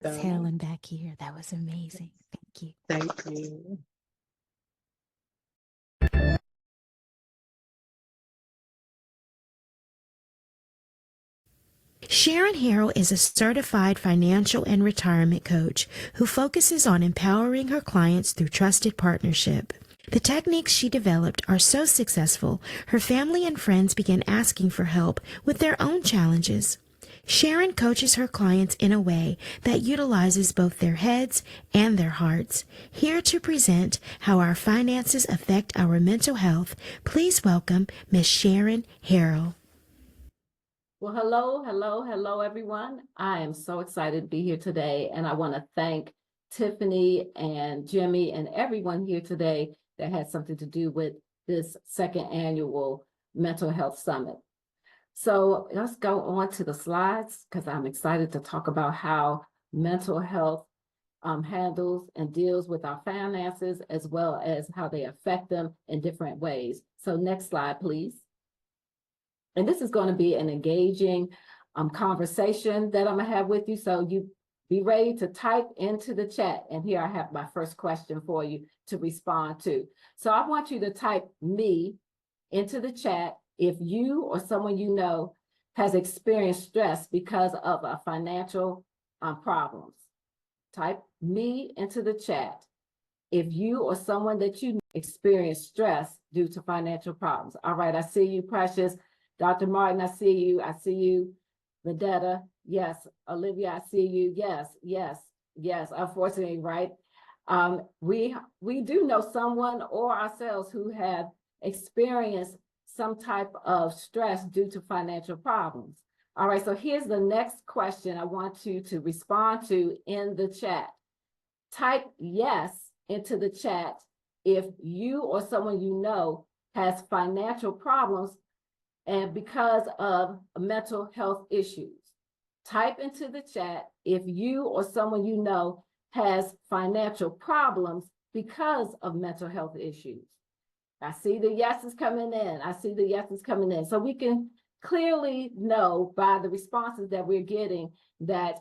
Exhaling back here. That was amazing. Thank you. Thank you. Sharon Harrell is a certified financial and retirement coach who focuses on empowering her clients through trusted partnership. The techniques she developed are so successful, her family and friends began asking for help with their own challenges. Sharon coaches her clients in a way that utilizes both their heads and their hearts. Here to present how our finances affect our mental health, please welcome Miss Sharon Harrell. Well, hello, everyone. I am so excited to be here today, and I want to thank Tiffany and Jimmy and everyone here today that had something to do with this second annual Mental Health Summit. So let's go on to the slides because I'm excited to talk about how mental health handles and deals with our finances as well as how they affect them in different ways. So next slide, please. And this is going to be an engaging conversation that I'm going to have with you. So you be ready to type into the chat. And here I have my first question for you to respond to. So I want you to type me into the chat if you or someone you know has experienced stress because of a financial problems. Type me into the chat if you or someone that you know experience stress due to financial problems. All right, I see you, Precious. Dr. Martin, I see you. I see you. Vedetta, yes. Olivia, I see you. Yes. Unfortunately, right? We do know someone or ourselves who have experienced some type of stress due to financial problems. All right, so here's the next question I want you to respond to in the chat. Type yes into the chat if you or someone you know has financial problems and because of mental health issues. Type into the chat if you or someone you know has financial problems because of mental health issues. I see the yeses coming in. So we can clearly know by the responses that we're getting that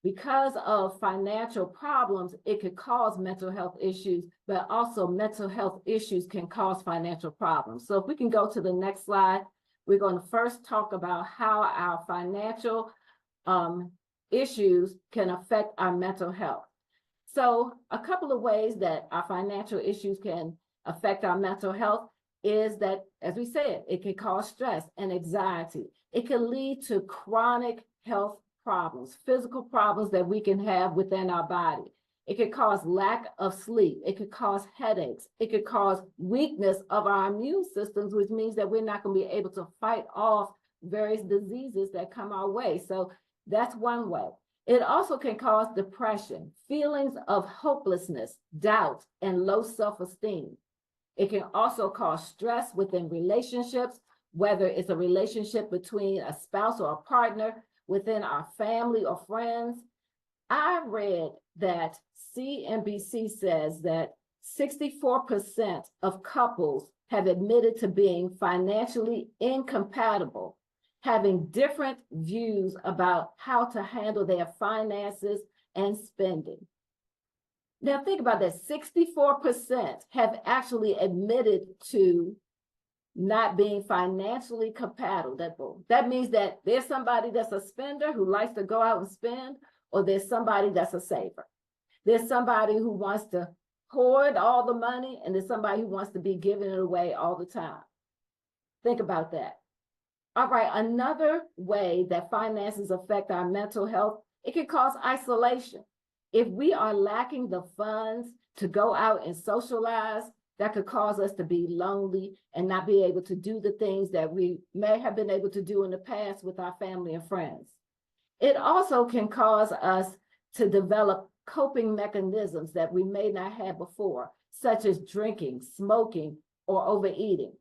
because of financial problems, it could cause mental health issues, but also mental health issues can cause financial problems. So if we can go to the next slide, we're going to first talk about how our financial issues can affect our mental health. So a couple of ways that our financial issues can affect our mental health is that, as we said, it can cause stress and anxiety. It can lead to chronic health problems, physical problems that we can have within our body. It could cause lack of sleep. It could cause headaches. It could cause weakness of our immune systems, which means that we're not going to be able to fight off various diseases that come our way. So that's one way. It also can cause depression, feelings of hopelessness, doubt, and low self-esteem. It can also cause stress within relationships, whether it's a relationship between a spouse or a partner, within our family or friends. I read that CNBC says that 64% of couples have admitted to being financially incompatible, having different views about how to handle their finances and spending. Now think about that, 64% have actually admitted to not being financially compatible. That means that there's somebody that's a spender who likes to go out and spend, or there's somebody that's a saver. There's somebody who wants to hoard all the money, and there's somebody who wants to be giving it away all the time. Think about that. All right, another way that finances affect our mental health, it can cause isolation. If we are lacking the funds to go out and socialize, that could cause us to be lonely and not be able to do the things that we may have been able to do in the past with our family and friends. It also can cause us to develop coping mechanisms that we may not have before, such as drinking, smoking, or overeating.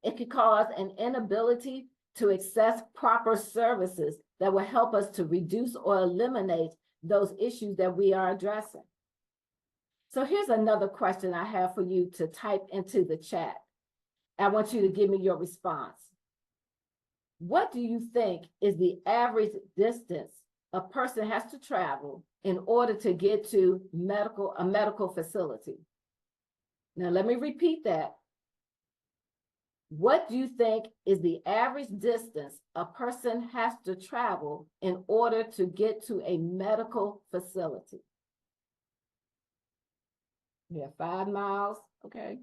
It could cause an inability to access proper services that will help us to reduce or eliminate those issues that we are addressing. So here's another question I have for you to type into the chat. I want you to give me your response. What do you think is the average distance a person has to travel in order to get to a medical facility. Now, let me repeat that. What do you think is the average distance a person has to travel in order to get to a medical facility? Yeah, 5 miles, okay.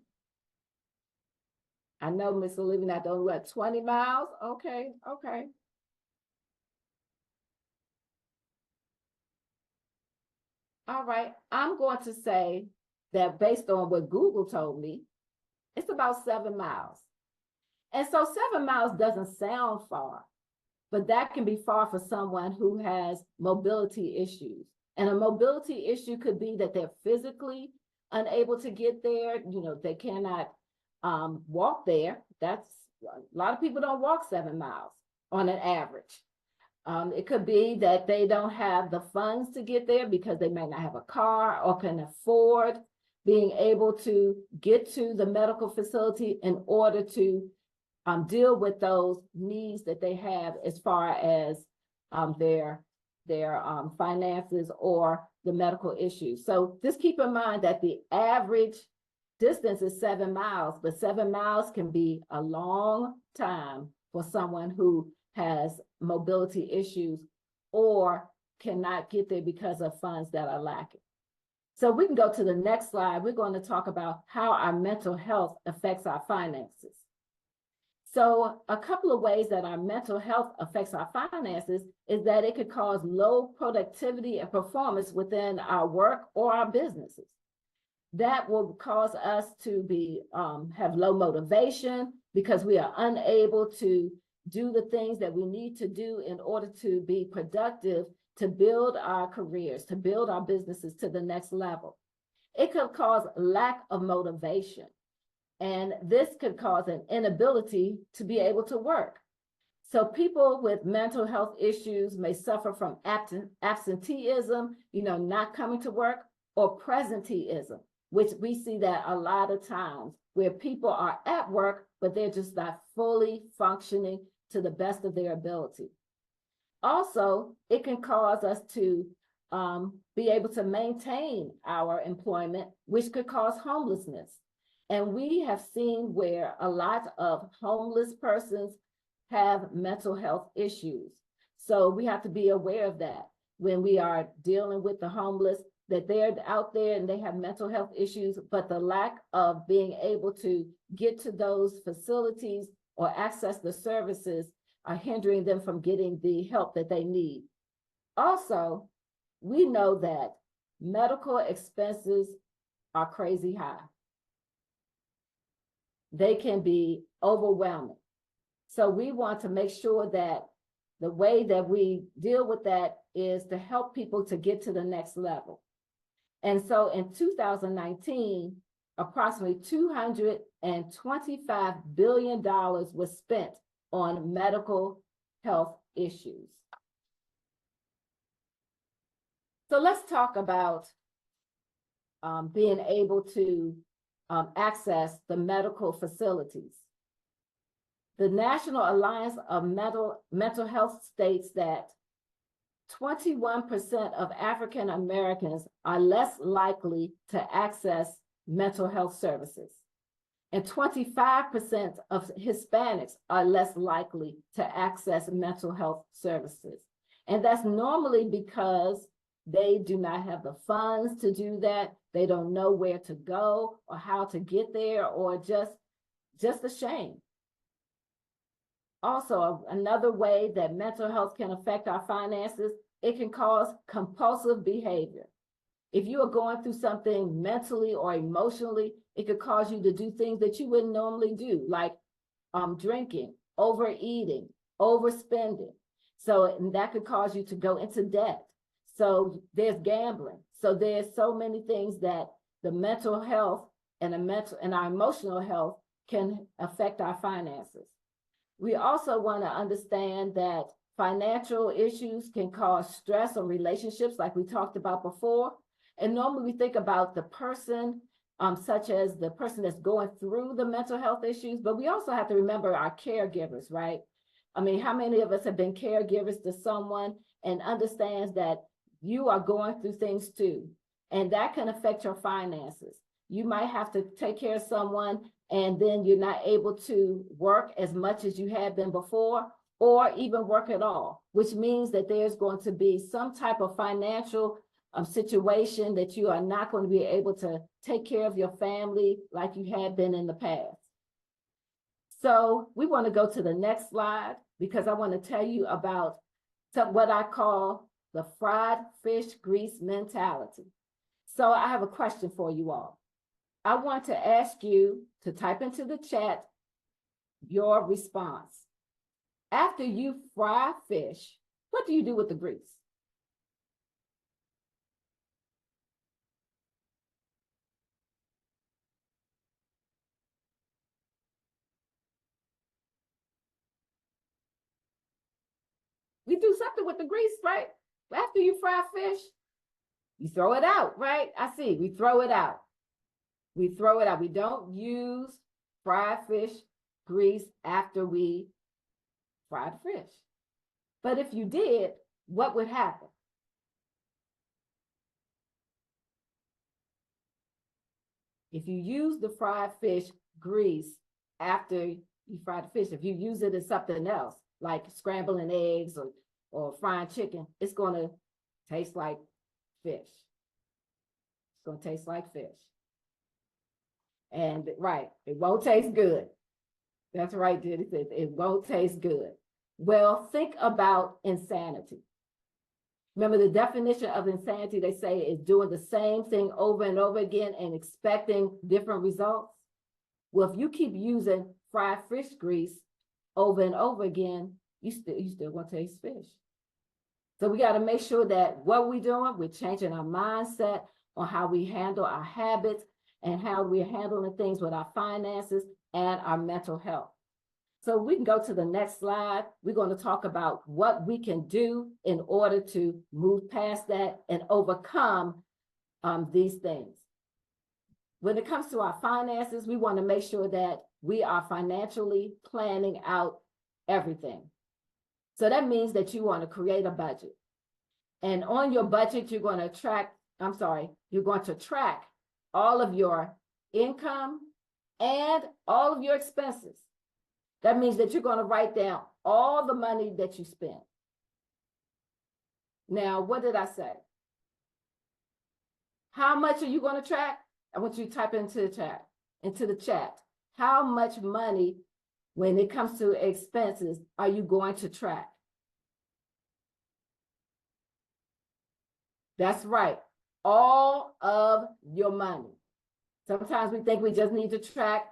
I know Miss Olivia, I don't what, 20 miles? Okay, okay. All right, I'm going to say that based on what Google told me, it's about 7 miles. And so 7 miles doesn't sound far, but that can be far for someone who has mobility issues. And a mobility issue could be that they're physically unable to get there. You know, they cannot walk there. That's a lot of people don't walk 7 miles on an average. It could be that they don't have the funds to get there because they may not have a car or can afford being able to get to the medical facility in order to deal with those needs that they have as far as their finances or the medical issues. So just keep in mind that the average distance is 7 miles, but 7 miles can be a long time for someone who has mobility issues or cannot get there because of funds that are lacking. So we can go to the next slide. We're going to talk about how our mental health affects our finances. So a couple of ways that our mental health affects our finances is that it could cause low productivity and performance within our work or our businesses. That will cause us to have low motivation because we are unable to do the things that we need to do in order to be productive, to build our careers, to build our businesses to the next level. It could cause lack of motivation. And this could cause an inability to be able to work. So people with mental health issues may suffer from absenteeism, not coming to work, or presenteeism, which we see that a lot of times where people are at work, but they're just not fully functioning to the best of their ability. Also, it can cause us to be able to maintain our employment, which could cause homelessness. And we have seen where a lot of homeless persons have mental health issues. So we have to be aware of that when we are dealing with the homeless, that they're out there and they have mental health issues, but the lack of being able to get to those facilities or access the services are hindering them from getting the help that they need. Also, we know that medical expenses are crazy high. They can be overwhelming. So we want to make sure that the way that we deal with that is to help people to get to the next level. And so in 2019, approximately $225 billion was spent on medical health issues. So let's talk about being able to access the medical facilities. The National Alliance of Mental Health states that 21% of African Americans are less likely to access mental health services, and 25% of Hispanics are less likely to access mental health services. And that's normally because they do not have the funds to do that. They don't know where to go or how to get there, or just ashamed. Also, another way that mental health can affect our finances, it can cause compulsive behavior. If you are going through something mentally or emotionally, it could cause you to do things that you wouldn't normally do, like drinking, overeating, overspending. So that could cause you to go into debt. So there's gambling. So there's so many things that the mental health and our emotional health can affect our finances. We also want to understand that financial issues can cause stress on relationships, like we talked about before. And normally we think about the person, such as the person that's going through the mental health issues, but we also have to remember our caregivers, right? I mean, how many of us have been caregivers to someone and understands that you are going through things too, and that can affect your finances. You might have to take care of someone, and then you're not able to work as much as you had been before, or even work at all, which means that there's going to be some type of financial situation that you are not going to be able to take care of your family like you had been in the past. So we want to go to the next slide, because I want to tell you about what I call the fried fish grease mentality. So I have a question for you all. I want to ask you to type into the chat your response. After you fry fish, what do you do with the grease? We do something with the grease, right? After you fry fish, you throw it out, right? I see, we throw it out. We throw it out. We don't use fried fish grease after we fry the fish. But if you did, what would happen? If you use the fried fish grease after you fry the fish, if you use it as something else, like scrambling eggs or frying chicken, it's going to taste like fish. It's going to taste like fish. And right, it won't taste good. That's right, Diddy said it won't taste good. Well, think about insanity. Remember, the definition of insanity, they say, is doing the same thing over and over again and expecting different results. Well, if you keep using fried fish grease over and over again, you still want to taste fish. So we got to make sure that what we're doing, we're changing our mindset on how we handle our habits and how we're handling things with our finances and our mental health. So we can go to the next slide. We're going to talk about what we can do in order to move past that and overcome these things. When it comes to our finances, we want to make sure that we are financially planning out everything. So that means that you want to create a budget. And on your budget, you're going to track all of your income and all of your expenses. That means that you're going to write down all the money that you spend. Now, what did I say? How much are you going to track? I want you to type into the chat. How much money, when it comes to expenses, are you going to track? That's right. All of your money. Sometimes we think we just need to track,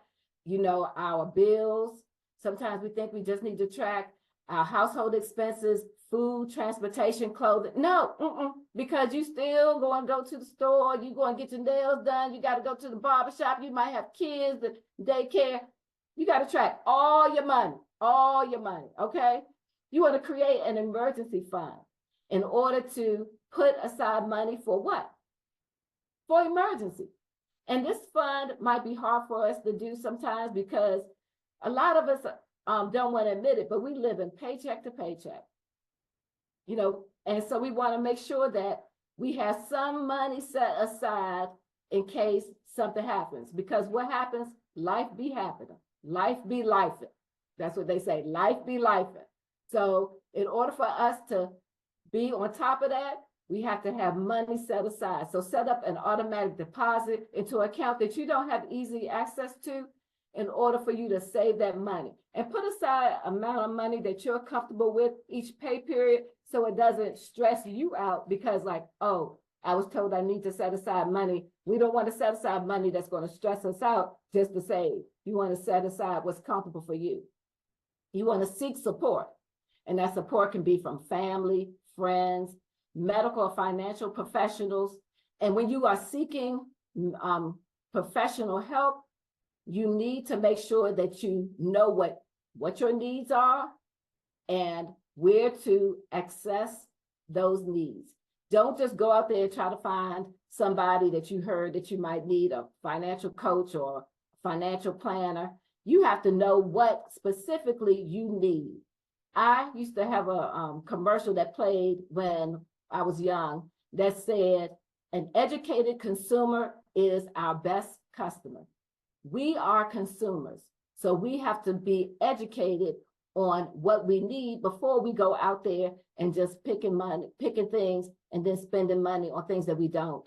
our bills. Sometimes we think we just need to track our household expenses, food, transportation, clothing. No, because you still going to go to the store, you going to get your nails done, you got to go to the barbershop, you might have kids, the daycare. You got to track all your money, okay? You want to create an emergency fund in order to put aside money for what? For emergency. And this fund might be hard for us to do sometimes because a lot of us don't want to admit it, but we live in paycheck to paycheck, and so we want to make sure that we have some money set aside in case something happens, because what happens? Life be happening. Life be lifing. That's what they say. Life be lifing. So in order for us to be on top of that, we have to have money set aside. So set up an automatic deposit into an account that you don't have easy access to in order for you to save that money. And put aside an amount of money that you're comfortable with each pay period so it doesn't stress you out because I was told I need to set aside money. We don't want to set aside money that's going to stress us out just to save. You want to set aside what's comfortable for you. You want to seek support. And that support can be from family, friends, medical or financial professionals. And when you are seeking professional help, you need to make sure that you know what your needs are and where to access those needs. Don't just go out there and try to find somebody that you heard that you might need, a financial coach or financial planner. You have to know what specifically you need. I used to have a commercial that played when I was young, that said, an educated consumer is our best customer. We are consumers, so we have to be educated on what we need before we go out there and just picking things and then spending money on things that we don't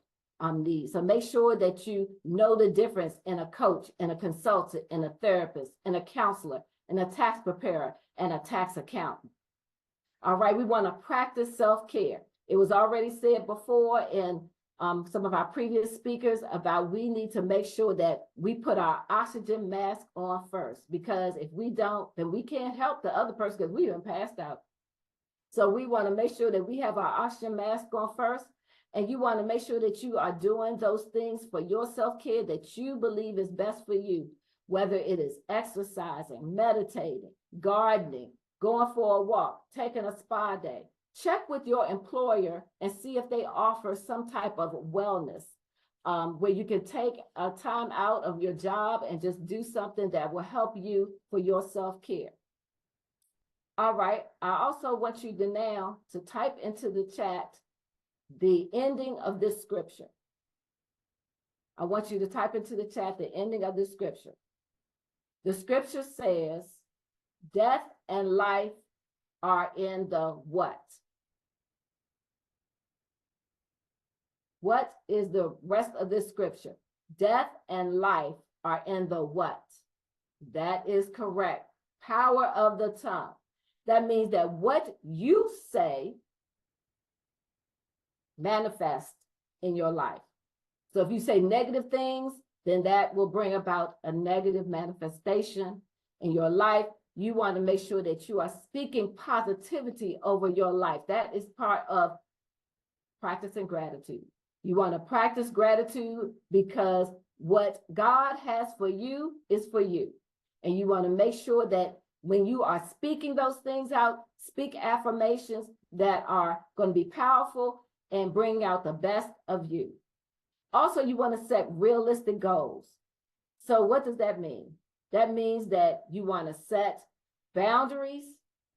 need. So make sure that you know the difference in a coach and a consultant and a therapist and a counselor and a tax preparer and a tax accountant. All right, we want to practice self-care. It was already said before in some of our previous speakers about we need to make sure that we put our oxygen mask on first, because if we don't, then we can't help the other person because we've been passed out. So we want to make sure that we have our oxygen mask on first, and you want to make sure that you are doing those things for your self-care that you believe is best for you, whether it is exercising, meditating, gardening, going for a walk, taking a spa day. Check with your employer and see if they offer some type of wellness where you can take a time out of your job and just do something that will help you for your self-care. All right, I also want you to now to type into the chat the ending of this scripture. I want you to type into the chat the ending of this scripture. The scripture says, death and life are in the what? What is the rest of this scripture? Death and life are in the what? That is correct. Power of the tongue. That means that what you say manifests in your life. So if you say negative things, then that will bring about a negative manifestation in your life. You want to make sure that you are speaking positivity over your life. That is part of practicing gratitude. You want to practice gratitude because what God has for you is for you. And you want to make sure that when you are speaking those things out, speak affirmations that are going to be powerful and bring out the best of you. Also, you want to set realistic goals. So what does that mean? That means that you want to set boundaries.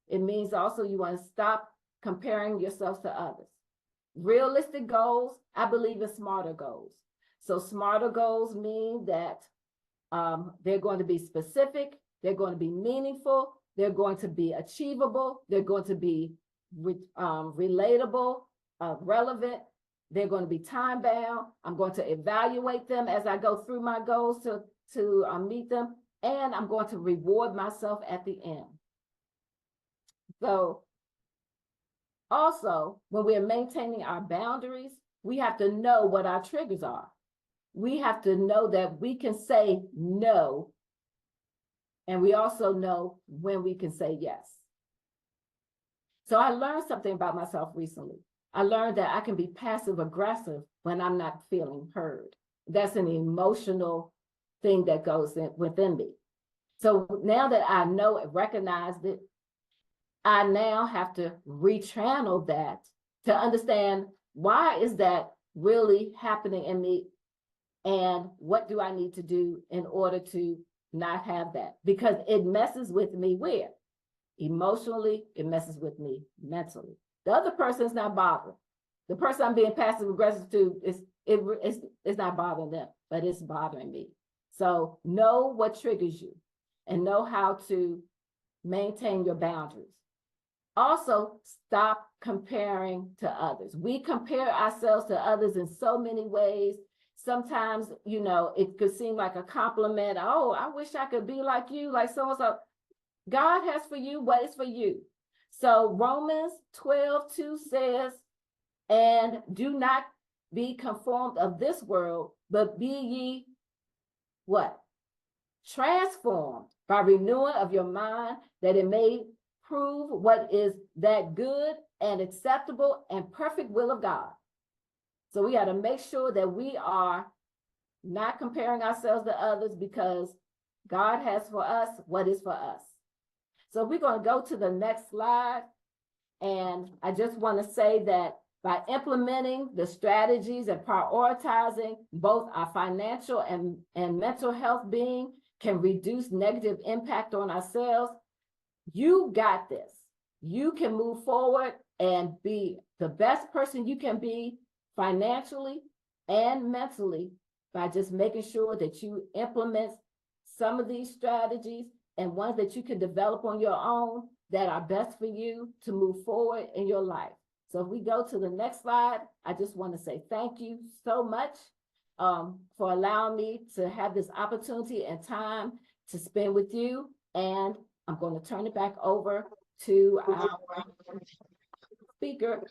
It means also you want to stop comparing yourself to others. Realistic goals, I believe in smarter goals. So smarter goals mean that they're going to be specific, they're going to be meaningful, they're going to be achievable, they're going to be relatable, relevant, they're going to be time bound. I'm going to evaluate them as I go through my goals to meet them, and I'm going to reward myself at the end. So also, when we're maintaining our boundaries, we have to know what our triggers are. We have to know that we can say no, and we also know when we can say yes. So I learned something about myself recently. I learned that I can be passive aggressive when I'm not feeling heard. That's an emotional thing that goes within me. So now that I know and recognized it, I now have to rechannel that to understand why is that really happening in me and what do I need to do in order to not have that? Because it messes with me where? Emotionally, it messes with me mentally. The other person is not bothering. The person I'm being passive aggressive to it's not bothering them, but it's bothering me. So know what triggers you and know how to maintain your boundaries. Also, stop comparing to others. We compare ourselves to others in so many ways. Sometimes, you know, it could seem like a compliment. Oh, I wish I could be like you, like so-and-so. God has for you what is for you. So Romans 12:2 says, and do not be conformed of this world, but be ye what? Transformed by renewing of your mind, that it may prove what is that good and acceptable and perfect will of God. So we got to make sure that we are not comparing ourselves to others, because God has for us what is for us. So we're going to go to the next slide. And I just want to say that by implementing the strategies and prioritizing both our financial and mental health being can reduce negative impact on ourselves. You got this. You can move forward and be the best person you can be financially and mentally by just making sure that you implement some of these strategies and ones that you can develop on your own that are best for you to move forward in your life. So if we go to the next slide, I just want to say thank you so much for allowing me to have this opportunity and time to spend with you. And I'm going to turn it back over to our speaker,